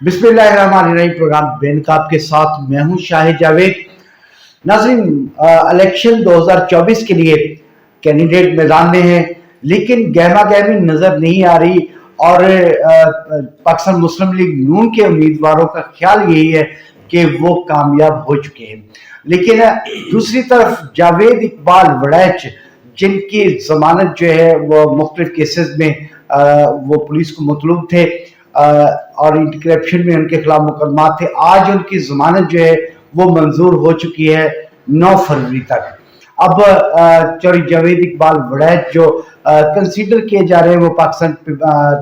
بسم اللہ الرحمن الرحیم. پروگرام بے نقاب کے ساتھ میں ہوں شاہد جاوید. ناظرین، الیکشن 2024 کے لیے کینڈیڈیٹ میدان میں ہیں، لیکن گہما گہمی نظر نہیں آ رہی، اور پاکستان مسلم لیگ نون کے امیدواروں کا خیال یہی ہے کہ وہ کامیاب ہو چکے ہیں. لیکن دوسری طرف جاوید اقبال وڑیچ، جن کی ضمانت جو ہے وہ مختلف کیسز میں وہ پولیس کو مطلوب تھے اور اینٹی کرپشن میں ان کے خلاف مقدمات تھے، آج ان کی ضمانت جو ہے وہ منظور ہو چکی ہے 9 فروری تک. اب چوری جاوید اقبال وڑیچ جو کنسیڈر کیے جا رہے ہیں وہ پاکستان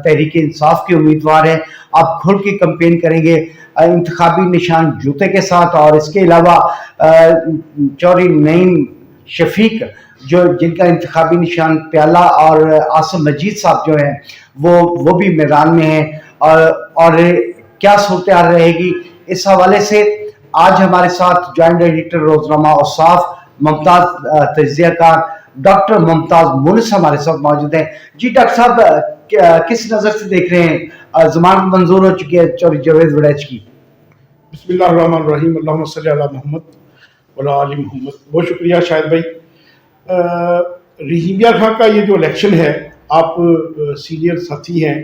تحریک انصاف کے امیدوار ہیں. آپ کھل کے کمپین کریں گے انتخابی نشان جوتے کے ساتھ، اور اس کے علاوہ چوری نعیم شفیق جن کا انتخابی نشان پیالہ، اور عاصم مجید صاحب جو ہیں وہ بھی میدان میں ہیں. اور کیا صورتحال رہے گی اس حوالے سے آج ہمارے ساتھ جوائنٹ ایڈیٹر روزنامہ اوصاف ممتاز تجزیہ کار ڈاکٹر ممتاز مونس ہمارے ساتھ موجود ہیں. جی ڈاکٹر صاحب، کس نظر سے دیکھ رہے ہیں ضمانت منظور ہو چکی ہے چوری جاوید وڑیچ کی؟ بسم اللہ الرحمن الرحیم. اللہم صلی علی محمد وعلی آل محمد. بہت شکریہ شاہد بھائی. رحیم یار خان کا یہ جو الیکشن ہے، آپ سینئر ساتھی ہیں،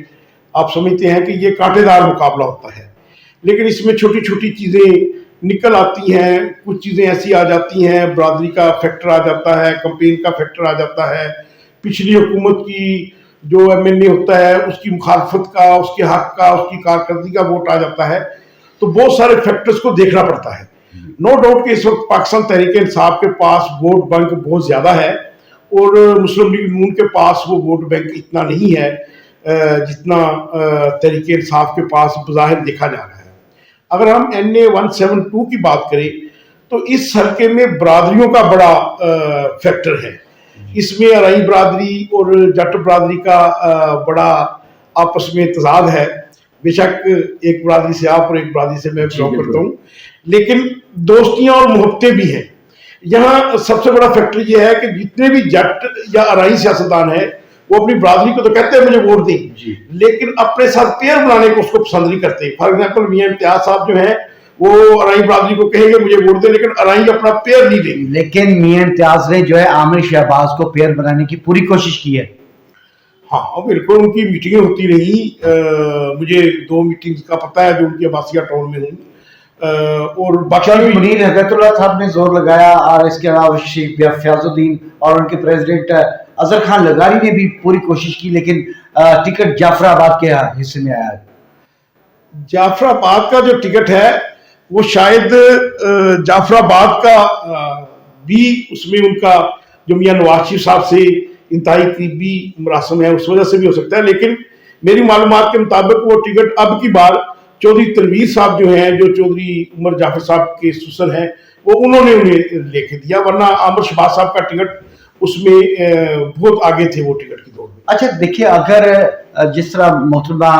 آپ سمجھتے ہیں کہ یہ کانٹے دار مقابلہ ہوتا ہے، لیکن اس میں چھوٹی چھوٹی چیزیں نکل آتی ہیں. کچھ چیزیں ایسی آ جاتی ہیں، برادری کا فیکٹر آ جاتا ہے، کمپین کا فیکٹر آ جاتا ہے، پچھلی حکومت کی جو ایم این اے ہوتا ہے اس کی مخالفت کا، اس کے حق کا، اس کی کارکردگی کا ووٹ آ جاتا ہے. تو بہت سارے فیکٹرز کو دیکھنا پڑتا ہے. نو ڈاؤٹ کہ اس وقت پاکستان تحریک انصاف کے پاس ووٹ بینک بہت زیادہ ہے، اور مسلم لیگ نون کے پاس وہ ووٹ بینک اتنا نہیں ہے جتنا تحریک انصاف کے پاس بظاہر دیکھا جا رہا ہے. اگر ہم NA 172 کی بات کریں تو اس حلقے میں برادریوں کا بڑا فیکٹر ہے. اس میں ارائی برادری اور جٹ برادری کا بڑا آپس میں تضاد ہے. بے شک ایک برادری سے آپ اور ایک برادری سے میں بلانگ کرتا ہوں، لیکن دوستیاں اور محبتیں بھی ہیں. یہاں سب سے بڑا فیکٹر یہ ہے کہ جتنے بھی جٹ یا ارائی سیاستدان ہیں وہ اپنی برادری کو تو کہتے ہیں مجھے ووٹ دیں، لیکن اپنے ساتھ پیئر بنانے کو اس کو پسند نہیں کرتے. فار ایگزامپل میاں امتیاز صاحب جو ہیں وہ ارائی برادری کو کہیں گے مجھے ووٹ دیں، لیکن ارائی اپنا پیئر نہیں دیں. لیکن میاں امتیاز نے جو ہے عامر شہباز کو پیئر بنانے کی پوری کوشش کی ہے. ہاں بالکل، ان کی میٹنگیں ہوتی رہی. مجھے 2 میٹنگز کا پتہ ہے جو ان کی عباسیہ ٹاؤن میں ہوں. اور باقی منیر حضرت اللہ صاحب نے زور لگایا، اور اس کے علاوہ شیخ فیاض الدین اور ان کے پریزیڈنٹ اظہر خان لغاری نے بھی پوری کوشش کی، لیکن ٹکٹ جعفر آباد کے حصے میں آیا. جعفر آباد کا جو ٹکٹ ہے وہ شاید جعفر آباد کا بھی اس میں ان کا جو میاں نواز شریف صاحب سے انتہائی قریبی مراسم ہے اس وجہ سے بھی ہو سکتا ہے. لیکن میری معلومات کے مطابق وہ ٹکٹ اب کی بار چودھری تنویر صاحب جو ہیں، جو چودھری عمر جعفر صاحب کے سسر ہیں، وہ انہوں نے انہیں لے کے دیا، ورنہ عامر شہباز صاحب کا ٹکٹ اس میں بہت آگے تھے وہ ٹکٹ کی دوڑ میں. اچھا دیکھیے، اگر جس طرح محترمہ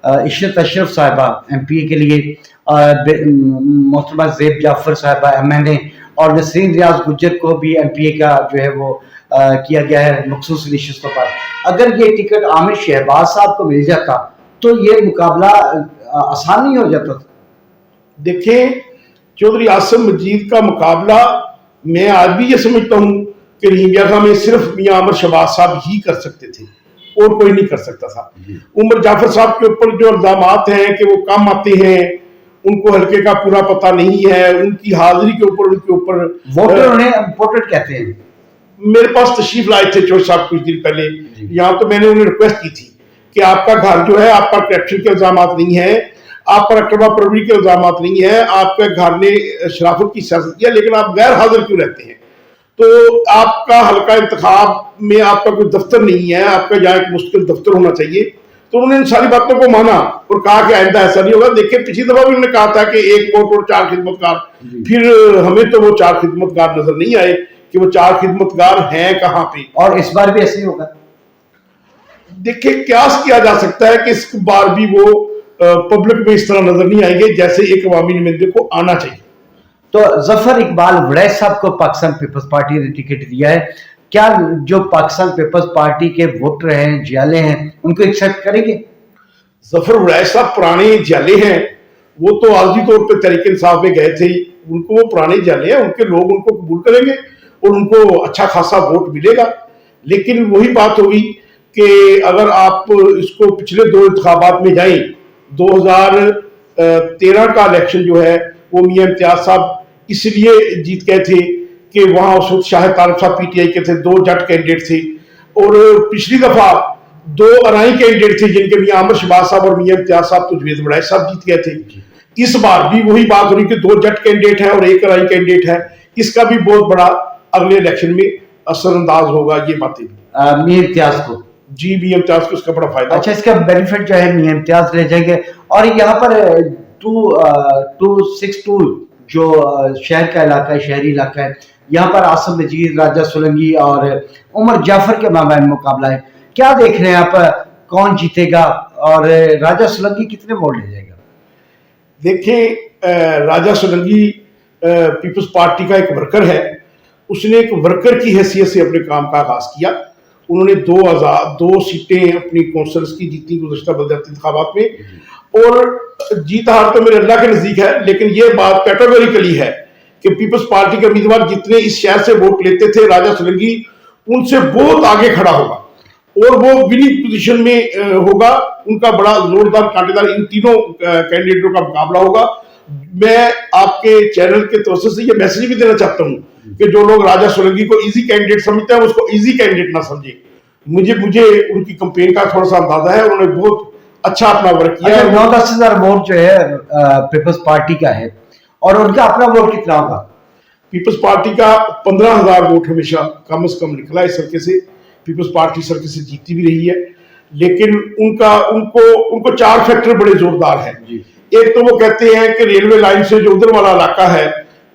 عشرت اشرف صاحبہ MP کے لیے، محترمہ زیب جعفر صاحبہ MNA، اور نسرین ریاض گجر کو بھی MPA کا جو ہے وہ کیا گیا ہے مخصوص نشستوں پر، اگر یہ ٹکٹ عامر شہباز صاحب کو مل جاتا تو یہ مقابلہ آسان نہیں ہو جاتا؟ دیکھیں، چودھری عاصم مجید کا مقابلہ میں آج بھی یہ سمجھتا ہوں کہ رحیم یار خان میں صرف میاں عامر شہباز صاحب ہی کر سکتے تھے، اور کوئی نہیں کر سکتا تھا. عمر جعفر صاحب کے اوپر جو الزامات ہیں کہ وہ کم آتے ہیں، ان کو حلقے کا پورا پتہ نہیں ہے، ان کی حاضری کے اوپر ووٹر انہیں امپورٹڈ کہتے ہیں. میرے پاس تشریف لائے تھے چوہدری صاحب کچھ دن پہلے یہاں، تو میں نے انہیں ریکویسٹ کی تھی کہ آپ کا گھر جو ہے، آپ پر کرپشن کے الزامات نہیں ہیں، آپ پر اکرما پروری کے الزامات نہیں ہیں، آپ کے گھر نے شرافت کی سیاست کیا، لیکن آپ غیر حاضر کیوں رہتے ہیں؟ تو آپ کا حلقہ انتخاب میں آپ کا کوئی دفتر نہیں ہے، آپ کا یہاں ایک مستقل دفتر ہونا چاہیے. تو انہوں نے ان ساری باتوں کو مانا اور کہا کہ آئندہ ایسا نہیں ہوگا. دیکھیں پچھلی دفعہ بھی انہوں نے کہا تھا کہ 1 ووٹ اور 4 خدمتگار، پھر ہمیں تو وہ 4 خدمتگار نظر نہیں آئے کہ وہ 4 خدمتگار ہیں کہاں پہ. اور اس بار بھی ایسے ہی ہوگا. دیکھیں قیاس کیا جا سکتا ہے کہ اس بار بھی وہ پبلک میں اس طرح نظر نہیں آئیں گے جیسے ایک عوامی نمائندے کو آنا چاہیے. تو ظفر اقبال وڑیچ صاحب کو پاکستان پیپلز پارٹی نے ٹکٹ دیا ہے، کیا جو پاکستان پیپلز پارٹی کے ووٹر ہیں، جیالے ہیں، ان کو ایکسیپٹ کریں گے؟ ظفر وڑیچ صاحب پرانے جیالے ہیں، وہ تو عارضی طور پہ تحریک انصاف میں گئے تھے, ان کو وہ پرانے جانے ہیں, ان کے لوگ ان کو قبول کریں گے اور ان کو اچھا خاصا ووٹ ملے گا. لیکن وہی بات ہوگی کہ اگر آپ اس کو پچھلے 2 انتخابات میں جائیں, 2013 کا الیکشن جو ہے وہ میاں امتیاز صاحب اس لیے جیت گئے تھے کہ وہاں اس وقت شاہد طارق صاحب پی ٹی آئی کے تھے, 2 جٹ کینڈیڈیٹ تھے, اور پچھلی دفعہ 2 ارائی کینڈیڈیٹ تھے جن کے میاں عامر شہباز صاحب اور میاں امتیاز صاحب تو جوید وڑائچ صاحب جیت گئے تھے. اس بار بھی وہی بات ہو رہی کہ 2 جٹ کینڈیڈیٹ ہیں اور 1 ارائی کینڈیڈیٹ ہے, اس کا بھی بہت بڑا اگلے الیکشن میں اثر انداز ہوگا یہ باتیں میاں امتیاز کو. جی, میاں امتیاز کو اس کا بڑا فائدہ. اچھا, اس کا بینیفٹ جو ہے میاں امتیاز لے جائیں گے. اور یہاں پر 262 جو شہر کا علاقہ ہے, شہری علاقہ ہے, یہاں پر عاصم مجید, راجہ سولنگی اور عمر جعفر کے مابین مقابلہ ہے. کیا دیکھ رہے ہیں آپ, کون جیتے گا اور راجہ سولنگی کتنے ووٹ لے جائے گا؟ دیکھیں, راجہ سولنگی پیپلز پارٹی کا ایک ورکر ہے, اس نے ایک ورکر کی حیثیت سے اپنے کام کا آغاز کیا. انہوں نے 2 سیٹیں اپنی کونسلز کی جیتی گزشتہ بلدیاتی انتخابات میں, اور جیت ہار تو میرے اللہ کے نزدیک ہے, لیکن یہ بات کیٹیگوریکلی ہے کہ پیپلز پارٹی کے امیدوار جتنے اس شہر سے ووٹ لیتے تھے, راجہ سولنگی ان سے بہت آگے کھڑا ہوگا اور وہ وننگ پوزیشن میں ہوگا. ان کا بڑا زوردار کانٹے دار ان تینوں کینڈیڈیٹوں کا مقابلہ ہوگا. میں آپ کے چینل کے توسط سے یہ میسج بھی دینا چاہتا ہوں کہ جو لوگ راجہ سولنگی کو ایزی کینڈیڈیٹ سمجھتے ہیں اس کو ایزی کینڈیڈیٹ نہ سمجھیں. مجھے ان کی کمپین کا تھوڑا سا اندازہ ہے, انہوں نے بہت اچھا اپنا ورک کیا ہے. 9-10 ہزار ووٹ جو ہے پیپلز پارٹی کا ہے, اور ان کا اپنا ووٹ کتنا ہوگا؟ پیپلز پارٹی کا 15,000 ووٹ ہمیشہ کم از کم نکلا اس سرکے سے. پیپلز پارٹی سرکے سے جیتی بھی رہی ہے, لیکن ان کو 4 فیکٹر بڑے زوردار ہیں. ایک تو وہ کہتے ہیں کہ ریلوے لائن سے جو ادھر والا علاقہ ہے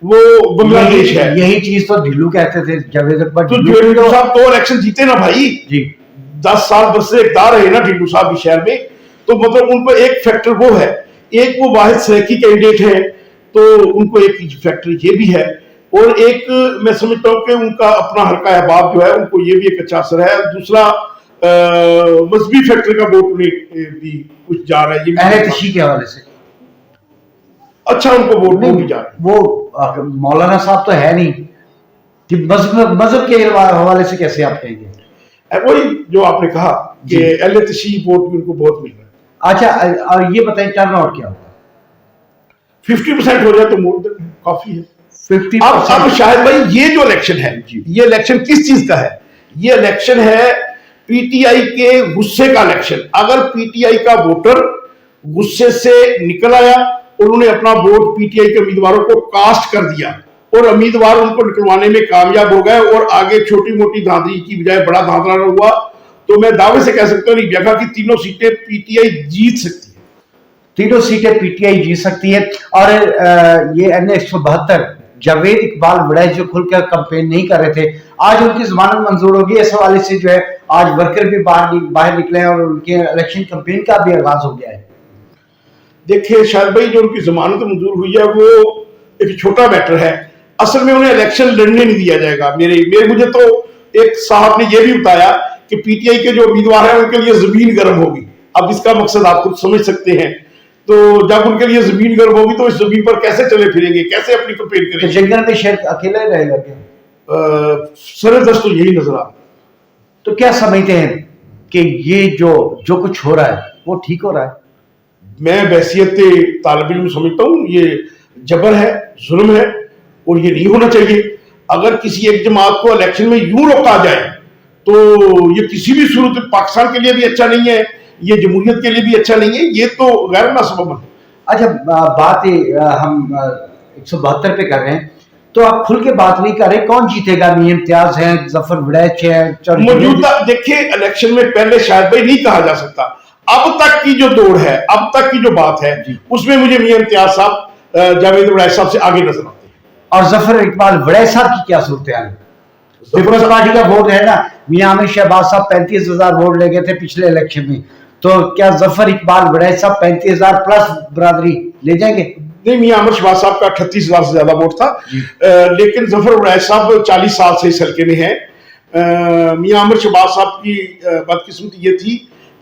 وہ بنگلہ دیش ہے. یہی چیز تو ڈھلو کہتے تھے جاوید اکبر. تو ڈھلو صاحب 2 الیکشن جیتے نا بھائی, 10 سال 10 سے اقتدار رہے نا ڈھلو صاحب اس شہر میں, تو مطلب ان کو ایک فیکٹر وہ ہے. ایک وہ واحد سریکی کینڈیڈیٹ ہیں, تو ان کو ایک فیکٹر یہ بھی ہے, اور ایک میں سمجھتا ہوں کہ ان کا اپنا حلقہ احباب جو ہے ان کو یہ بھی ایک اچھا اثر ہے. دوسرا مذہبی فیکٹر کا ووٹ بھی کچھ جا رہا ہے, اہل تشیع کے حوالے سے اچھا ان کو ووٹ بھی جا رہا ہے. وہ مولانا صاحب تو ہے نہیں کہ مذہب کے حوالے سے کیسے آپ کہیں گے؟ وہی جو آپ نے کہا کہ اہل تشیع ووٹ بھی ان کو بہت مل رہا ہے. اچھا, اور یہ بتائیں ٹرن آؤٹ کیا ہوگا؟ 50% ہو جائے تو مور دین کافی ہے. 50%. اب شاہد بھائی یہ جو الیکشن ہے, یہ الیکشن کس چیز کا ہے؟ یہ الیکشن ہے پی ٹی آئی کے غصے کا الیکشن. اگر پی ٹی آئی کا ووٹر غصے سے نکل آیا, انہوں نے اپنا ووٹ پی ٹی آئی کے امیدواروں کو کاسٹ کر دیا اور امیدوار ان کو نکلوانے میں کامیاب ہو گئے, اور آگے چھوٹی موٹی دھاندلی کی بجائے بڑا دھاندلا نہ ہوا, تو میں دعوے سے کہہ سکتا ہوں جگہ کی 3 سیٹیں پی ٹی آئی جیت سکتی ہے. 3 سیٹیں پی ٹی آئی جیت سکتی ہے. اور یہ این 172 جاوید اقبال وڑائچ جو کھل کر کمپین نہیں کر رہے تھے, آج ان کی ضمانت منظور ہوگی. اس حوالے سے جو ہے آج ورکر بھی باہر نکلے ہیں اور ان کے الیکشن کمپین کا بھی آغاز ہو گیا ہے. دیکھیں شاہد بھائی, جو ان کی ضمانت منظور ہوئی ہے وہ ایک چھوٹا میٹر ہے. اصل میں انہیں الیکشن لڑنے نہیں دیا جائے گا. مجھے تو ایک صاحب نے یہ بھی بتایا کہ پی ٹی آئی کے جو امیدوار ہیں ان کے لیے زمین گرم ہوگی. اب اس کا مقصد آپ خود سمجھ سکتے ہیں. تو جب ان کے لیے زمین گرم ہوگی تو اس زمین پر کیسے چلے پھریں گے, کیسے اپنی کمپین کریں گے؟ جنگل میں شیر اکیلا ہی رہے گا کیا؟ سر دست تو یہی نظر آ. تو کیا سمجھتے ہیں کہ یہ جو کچھ ہو رہا ہے وہ ٹھیک ہو رہا ہے؟ میں بحیثیت طالب علم سمجھتا ہوں یہ جبر ہے, ظلم ہے, اور یہ نہیں ہونا چاہیے. اگر کسی ایک جماعت کو الیکشن میں یوں روکا جائے تو یہ کسی بھی صورت پاکستان کے لیے بھی اچھا نہیں ہے, یہ جمہوریت کے لیے بھی اچھا نہیں ہے. یہ تو غیر مناسب ہے. اچھا, بات ہم 172 پہ کر رہے ہیں تو آپ کھل کے بات نہیں کر رہے کون جیتے گا. میاں امتیاز ہیں, ظفر وڑائچ ہے, موجودہ دیکھیں الیکشن میں پہلے شاید بھائی نہیں کہا جا سکتا. اب تک کی جو دوڑ ہے, اب تک کی جو بات ہے, اس میں مجھے میاں امتیاز صاحب جاوید وڑائچ صاحب سے آگے نظر آتے ہیں. اور ظفر اقبال وڑائچ صاحب کی کیا صورتحال ہے؟ پیپلز پارٹی کا ووٹ ہے نا, میاں عامر شہباز صاحب 35,000 ووٹ لے گئے تھے پچھلے الیکشن میں, تو کیا ظفر اقبال وڑائچ صاحب 35,000 پلس برادری لے جائیں گے؟ نہیں, میاں عامر شہباز صاحب کا 38,000 سے زیادہ ووٹ تھا, لیکن ظفر وڑائچ صاحب 40 سال سے اس حلقے میں ہیں. میاں عامر شہباز صاحب کی بدقسمتی یہ تھی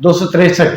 263,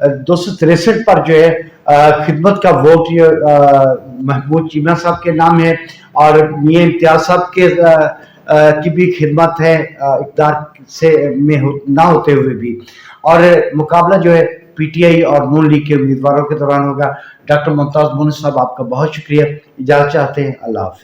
263 پر جو ہے خدمت کا ووٹ محمود چیمہ صاحب کے نام ہے، اور میاں امتیاز صاحب کی بھی خدمت ہے اقتدار سے میں نہ ہوتے ہوئے بھی. اور مقابلہ جو ہے پی ٹی آئی اور نون لیگ کے امیدواروں کے دوران ہوگا. ڈاکٹر ممتاز مونس صاحب، آپ کا بہت شکریہ. اجازت چاہتے ہیں. اللہ حافظ.